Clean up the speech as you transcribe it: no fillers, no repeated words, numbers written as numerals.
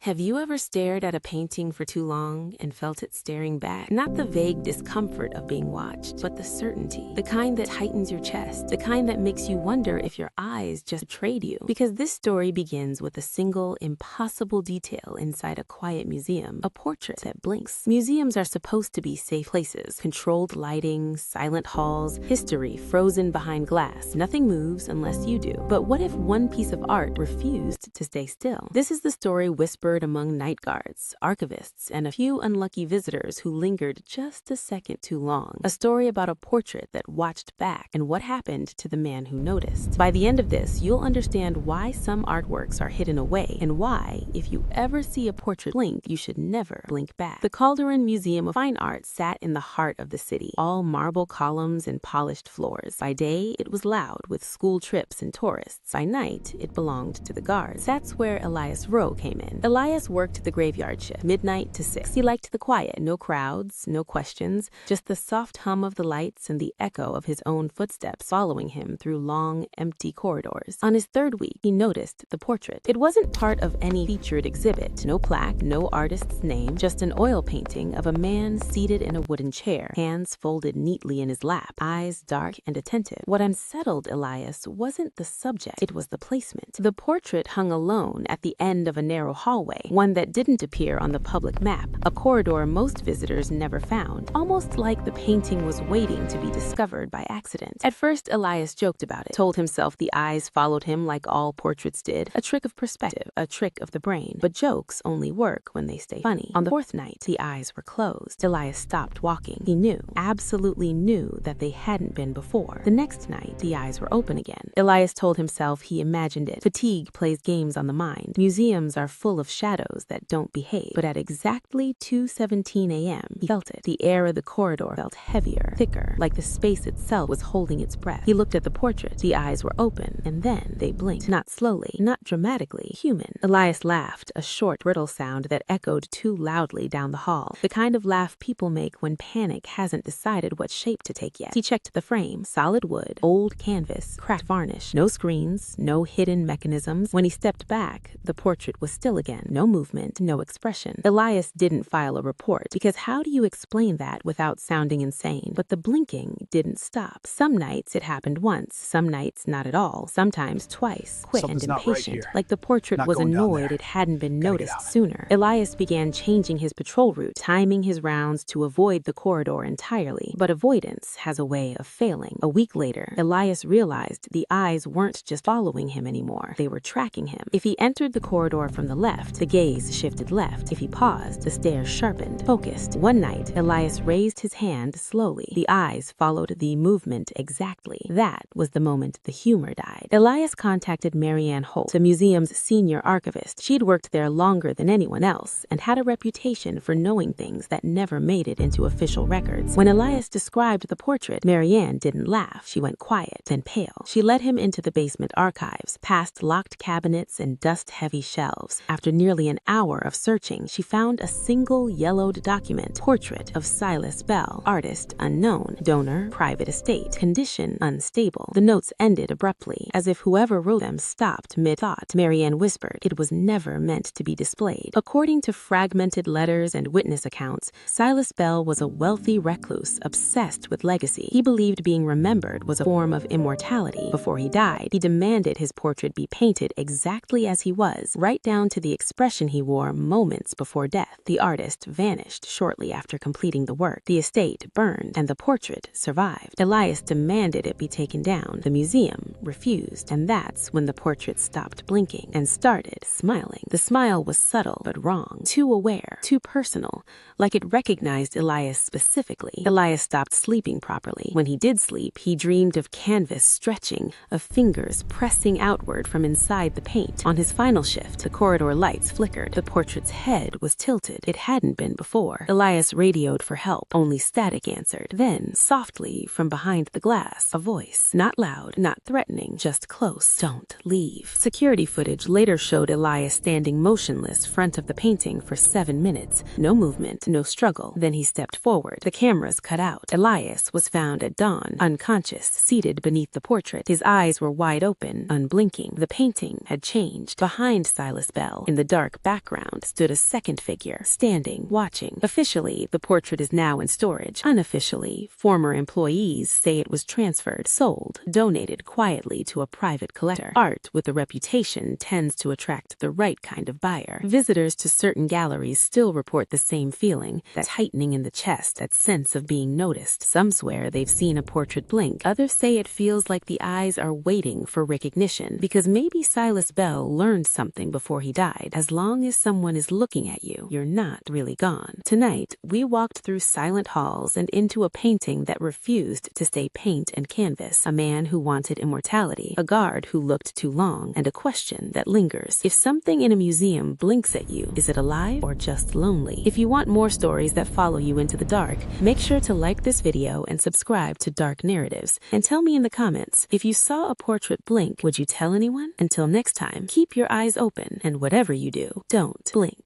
Have you ever stared at a painting for too long and felt it staring back? Not the vague discomfort of being watched, but the certainty. The kind that tightens your chest. The kind that makes you wonder if your eyes just betrayed you. Because this story begins with a single, impossible detail inside a quiet museum. A portrait that blinks. Museums are supposed to be safe places. Controlled lighting, silent halls, history frozen behind glass. Nothing moves unless you do. But what if one piece of art refused to stay still? This is the story whispered among night guards, archivists, and a few unlucky visitors who lingered just a second too long. A story about a portrait that watched back and what happened to the man who noticed. By the end of this, you'll understand why some artworks are hidden away and why, if you ever see a portrait blink, you should never blink back. The Calderon Museum of Fine Art sat in the heart of the city, all marble columns and polished floors. By day, it was loud with school trips and tourists. By night, it belonged to the guards. That's where Elias Rowe came in. Elias worked the graveyard shift, midnight to 6. He liked the quiet, no crowds, no questions, just the soft hum of the lights and the echo of his own footsteps following him through long, empty corridors. On his third week, he noticed the portrait. It wasn't part of any featured exhibit, no plaque, no artist's name, just an oil painting of a man seated in a wooden chair, hands folded neatly in his lap, eyes dark and attentive. What unsettled Elias wasn't the subject, it was the placement. The portrait hung alone at the end of a narrow hallway, one that didn't appear on the public map, a corridor most visitors never found, almost like the painting was waiting to be discovered by accident. At first, Elias joked about it, told himself the eyes followed him like all portraits did, a trick of perspective, a trick of the brain. But jokes only work when they stay funny. On the fourth night, the eyes were closed. Elias stopped walking. He knew, absolutely knew, that they hadn't been before. The next night, the eyes were open again. Elias told himself he imagined it. Fatigue plays games on the mind. Museums are full of shadows that don't behave. But at exactly 2:17 a.m., he felt it. The air of the corridor felt heavier, thicker, like the space itself was holding its breath. He looked at the portrait. The eyes were open, and then they blinked. Not slowly, not dramatically, human. Elias laughed, a short, brittle sound that echoed too loudly down the hall. The kind of laugh people make when panic hasn't decided what shape to take yet. He checked the frame. Solid wood, old canvas, cracked varnish. No screens, no hidden mechanisms. When he stepped back, the portrait was still again. No movement, no expression. Elias didn't file a report, because how do you explain that without sounding insane? But the blinking didn't stop. Some nights it happened once, some nights not at all, sometimes twice, quick and impatient, like the portrait was annoyed it hadn't been noticed sooner. Elias began changing his patrol route, timing his rounds to avoid the corridor entirely. But avoidance has a way of failing. A week later, Elias realized the eyes weren't just following him anymore. They were tracking him. If he entered the corridor from the left, the gaze shifted left. If he paused, the stare sharpened, focused. One night, Elias raised his hand slowly. The eyes followed the movement exactly. That was the moment the humor died. Elias contacted Marianne Holt, the museum's senior archivist. She'd worked there longer than anyone else and had a reputation for knowing things that never made it into official records. When Elias described the portrait, Marianne didn't laugh. She went quiet, then pale. She led him into the basement archives, past locked cabinets and dust-heavy shelves. After nearly an hour of searching, she found a single yellowed document, portrait of Silas Bell, artist unknown, donor, private estate, condition unstable. The notes ended abruptly, as if whoever wrote them stopped mid-thought. Marianne whispered, it was never meant to be displayed. According to fragmented letters and witness accounts, Silas Bell was a wealthy recluse, obsessed with legacy. He believed being remembered was a form of immortality. Before he died, he demanded his portrait be painted exactly as he was, right down to the expression he wore moments before death. The artist vanished shortly after completing the work. The estate burned, and the portrait survived. Elias demanded it be taken down. The museum refused, and that's when the portrait stopped blinking and started smiling. The smile was subtle but wrong, too aware, too personal, like it recognized Elias specifically. Elias stopped sleeping properly. When he did sleep, he dreamed of canvas stretching, of fingers pressing outward from inside the paint. On his final shift, the corridor lights flickered. The portrait's head was tilted. It hadn't been before. Elias radioed for help. Only static answered. Then, softly, from behind the glass, a voice. Not loud, not threatening, just close. Don't leave. Security footage later showed Elias standing motionless front of the painting for 7 minutes. No movement, no struggle. Then he stepped forward. The cameras cut out. Elias was found at dawn, unconscious, seated beneath the portrait. His eyes were wide open, unblinking. The painting had changed. Behind Silas Bell, in the dark background stood a second figure, standing, watching. Officially, the portrait is now in storage. Unofficially, former employees say it was transferred, sold, donated quietly to a private collector. Art with a reputation tends to attract the right kind of buyer. Visitors to certain galleries still report the same feeling, that tightening in the chest, that sense of being noticed. Some swear they've seen a portrait blink. Others say it feels like the eyes are waiting for recognition, because maybe Silas Bell learned something before he died. As long as someone is looking at you, you're not really gone. Tonight, we walked through silent halls and into a painting that refused to stay paint and canvas, a man who wanted immortality, a guard who looked too long, and a question that lingers. If something in a museum blinks at you, is it alive or just lonely? If you want more stories that follow you into the dark, make sure to like this video and subscribe to Dark Narratives. And tell me in the comments, if you saw a portrait blink, would you tell anyone? Until next time, keep your eyes open, and whatever you do, don't blink.